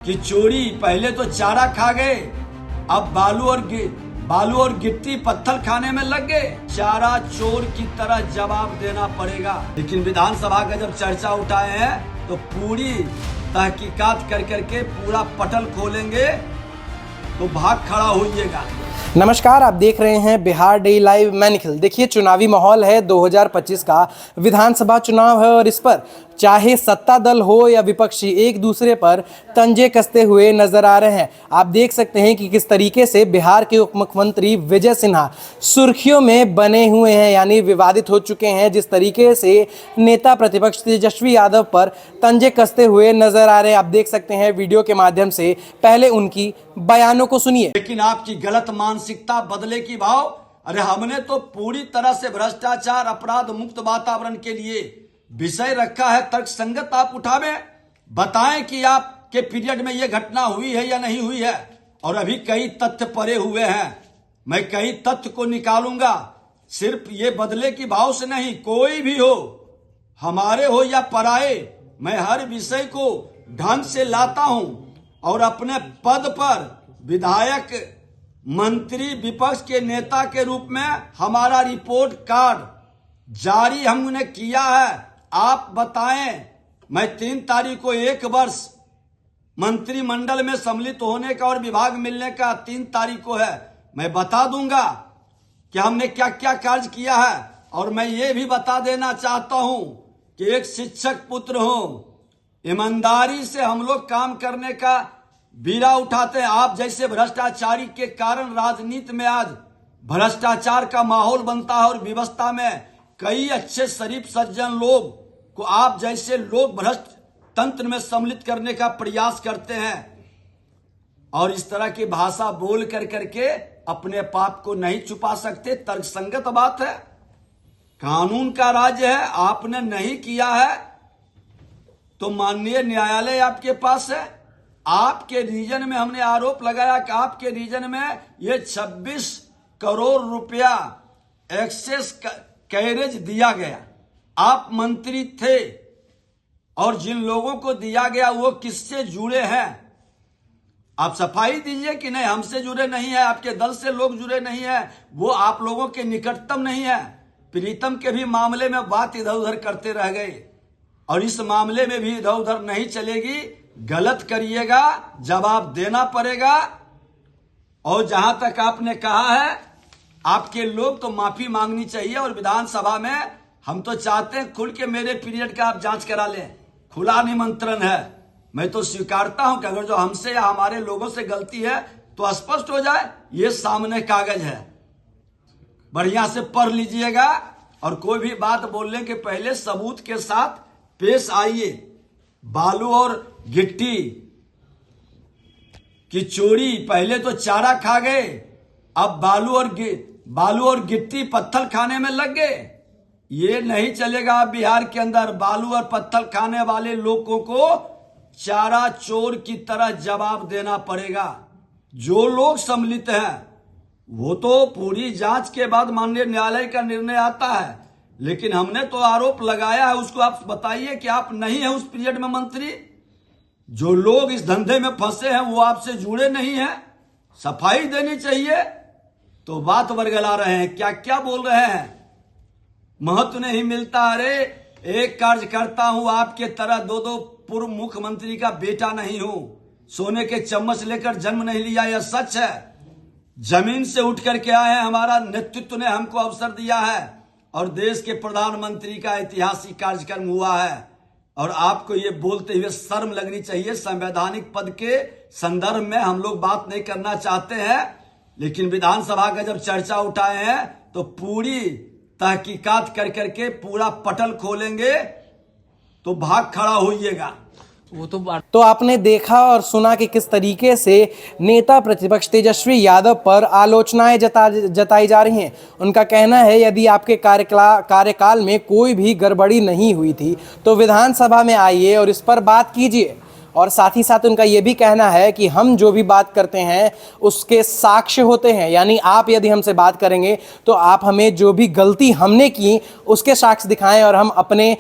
कि चोरी पहले तो चारा खा गए, अब बालू और गिट्टी पत्थर खाने में लग गए। चारा चोर की तरह जवाब देना पड़ेगा। लेकिन विधानसभा का जब चर्चा उठाए हैं तो पूरी तहकीकात कर करके पूरा पटल खोलेंगे, तो भाग खड़ा होइएगा। नमस्कार, आप देख रहे हैं बिहार डे लाइव। मैं निखिल। देखिए, चुनावी माहौल है, 2025 का विधानसभा चुनाव है और इस पर चाहे सत्ता दल हो या विपक्षी एक दूसरे पर तंजे कसते हुए नजर आ रहे हैं। आप देख सकते हैं कि किस तरीके से बिहार के उप मुख्यमंत्री विजय सिन्हा सुर्खियों में बने हुए हैं, यानी विवादित हो चुके हैं। जिस तरीके से नेता प्रतिपक्ष तेजस्वी यादव पर तंजे कसते हुए नजर आ रहे हैं, आप देख सकते हैं वीडियो के माध्यम से। पहले उनकी बयानों को सुनिए। लेकिन आपकी गलत मानसिकता बदले की भाव, अरे हमने तो पूरी तरह से भ्रष्टाचार अपराध मुक्त वातावरण के लिए विषय रखा है। तर्कसंगत आप उठावे, बताएं कि आपके पीरियड में यह घटना हुई है या नहीं हुई है। और अभी कई तथ्य पड़े हुए हैं, मैं कई तथ्य को निकालूंगा। सिर्फ ये बदले की भाव से नहीं, कोई भी हो, हमारे हो या पराये, मैं हर विषय को ढंग से लाता हूं और अपने पद पर विधायक, मंत्री, विपक्ष के नेता के रूप में हमारा रिपोर्ट कार्ड जारी हमने किया है। आप बताएं, मैं 3 तारीख को 1 वर्ष मंत्रिमंडल में सम्मिलित होने का और विभाग मिलने का 3 तारीख को है। मैं बता दूंगा कि हमने क्या क्या कार्य किया है। और मैं ये भी बता देना चाहता हूं कि एक शिक्षक पुत्र हो, ईमानदारी से हम लोग काम करने का बीड़ा उठाते हैं। आप जैसे भ्रष्टाचारी के कारण राजनीति में आज भ्रष्टाचार का माहौल बनता है और व्यवस्था में कई अच्छे शरीफ सज्जन लोग को आप जैसे लोग भ्रष्ट तंत्र में सम्मिलित करने का प्रयास करते हैं। और इस तरह की भाषा बोल कर करके अपने पाप को नहीं छुपा सकते। तर्कसंगत बात है, कानून का राज्य है, आपने नहीं किया है तो माननीय न्यायालय आपके पास है। आपके रीजन में हमने आरोप लगाया कि आपके रीजन में ये 26 करोड़ रुपया एक्सेस कैरेज दिया गया। आप मंत्री थे और जिन लोगों को दिया गया वो किससे जुड़े हैं, आप सफाई दीजिए कि नहीं हमसे जुड़े नहीं है, आपके दल से लोग जुड़े नहीं है, वो आप लोगों के निकटतम नहीं है। प्रीतम के भी मामले में बात इधर उधर करते रह गए और इस मामले में भी इधर उधर नहीं चलेगी। गलत करिएगा, जवाब देना पड़ेगा। और जहां तक आपने कहा है, आपके लोग तो माफी मांगनी चाहिए। और विधानसभा में हम तो चाहते हैं खुल के मेरे पीरियड का आप जांच करा लें, खुला निमंत्रण है। मैं तो स्वीकारता हूं कि अगर जो हमसे या हमारे लोगों से गलती है तो स्पष्ट हो जाए। ये सामने कागज है, बढ़िया से पढ़ लीजिएगा और कोई भी बात बोलने के पहले सबूत के साथ पेश आइए। बालू और गिट्टी की चोरी पहले तो चारा खा गए, अब बालू और गिट्टी पत्थर खाने में लग गए। ये नहीं चलेगा। बिहार के अंदर बालू और पत्थर खाने वाले लोगों को चारा चोर की तरह जवाब देना पड़ेगा। जो लोग सम्मिलित हैं वो तो पूरी जांच के बाद माननीय न्यायालय का निर्णय आता है। लेकिन हमने तो आरोप लगाया है, उसको आप बताइए कि आप नहीं है उस पीरियड में मंत्री। जो लोग इस धंधे में फंसे हैं वो आपसे जुड़े नहीं हैं, सफाई देनी चाहिए। तो बात वर्गला रहे हैं, क्या क्या बोल रहे हैं, महत्व नहीं मिलता। अरे एक कार्यकर्ता हूं, आपके तरह 2-2 पूर्व मुख्यमंत्री का बेटा नहीं हूं, सोने के चम्मच लेकर जन्म नहीं लिया, यह सच है। जमीन से उठ करके आए हैं, हमारा नेतृत्व ने हमको अवसर दिया है और देश के प्रधानमंत्री का ऐतिहासिक कार्यक्रम हुआ है। और आपको ये बोलते हुए शर्म लगनी चाहिए। संवैधानिक पद के संदर्भ में हम लोग बात नहीं करना चाहते हैं, लेकिन विधानसभा का जब चर्चा उठाए हैं तो पूरी तहकीकात कर करके पूरा पटल खोलेंगे, तो भाग खड़ा होइएगा। वो तो आपने देखा और सुना कि किस तरीके से नेता प्रतिपक्ष तेजस्वी यादव पर आलोचनाएं जताई जा रही हैं। उनका कहना है यदि आपके कार्यकाल में कोई भी गड़बड़ी नहीं हुई थी तो विधानसभा में आइए और इस पर बात कीजिए। और साथ ही साथ उनका ये भी कहना है कि हम जो भी बात करते हैं उसके साक्ष्य होते हैं, यानी आप यदि हमसे बात करेंगे तो आप हमें जो भी गलती हमने की उसके साक्ष्य दिखाएं और हम अपने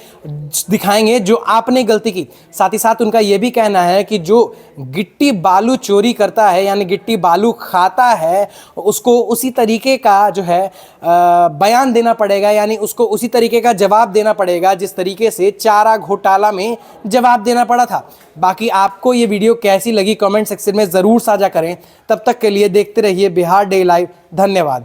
दिखाएंगे जो आपने गलती की। साथ ही साथ उनका ये भी कहना है कि जो गिट्टी बालू चोरी करता है यानी गिट्टी बालू खाता है उसको उसी तरीके का जो है बयान देना पड़ेगा, यानी उसको उसी तरीके का जवाब देना पड़ेगा जिस तरीके से चारा घोटाला में जवाब देना पड़ा था। बाकी आपको ये वीडियो कैसी लगी कमेंट सेक्शन में ज़रूर साझा करें। तब तक के लिए देखते रहिए बिहार डे लाइव। धन्यवाद।